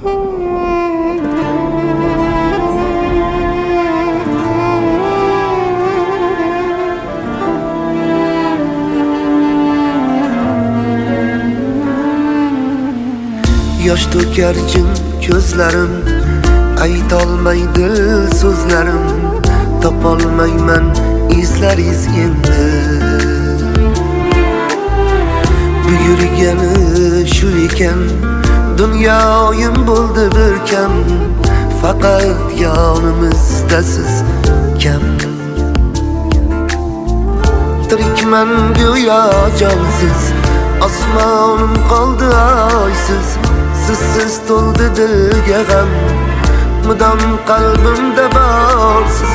Yosh to'kar jim ko'zlarim, aytolmaydi so'zlarim, topolmayman izlariz endi. Buyurgani shu ekan, dunyoyim bo'ldi bir kam, faqat yonimizda siz kam. Tirikman go'yo jonsiz, osmonim qoldi oysiz, sizsiz to'ldi dilga g'am, mudom qalbimda borsiz.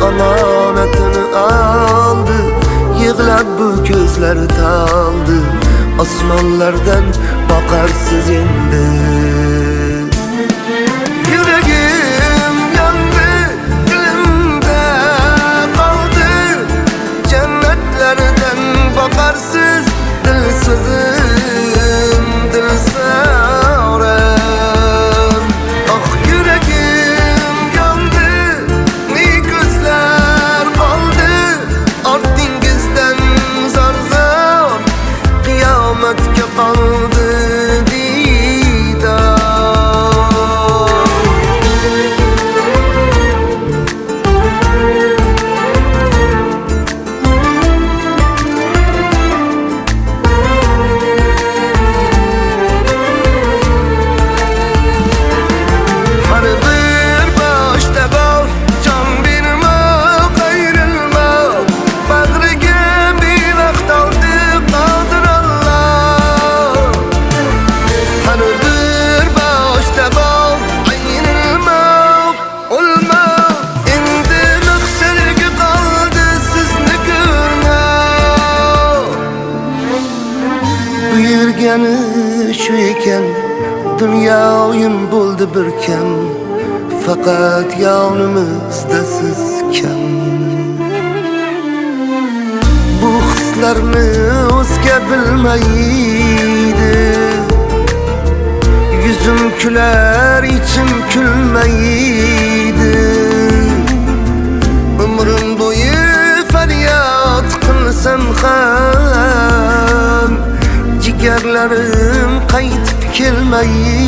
Omonatini oldi, yig'lab bu ko'zlar toldi, osmonlardan boqarsiz endi. Yuragim yondi, dilimda qoldi, jannatlardan boqarsiz, dilsizim, dilso'ram. Oh yuragim yondi, ne ko'zlar qoldi, ortingizdan zor-zor, qiyomatga qoldi diydor. Buyurgani shu ekan, dunyoyim bo'ldi bir kam, faqat yonimizda siz kam. Bu hislarni o'zga bilmaydi, yuzim kular, ichim kulmaydi. Umrim bo'yi faryod qilsam ham, jigarlarim qaytib kelmaydi.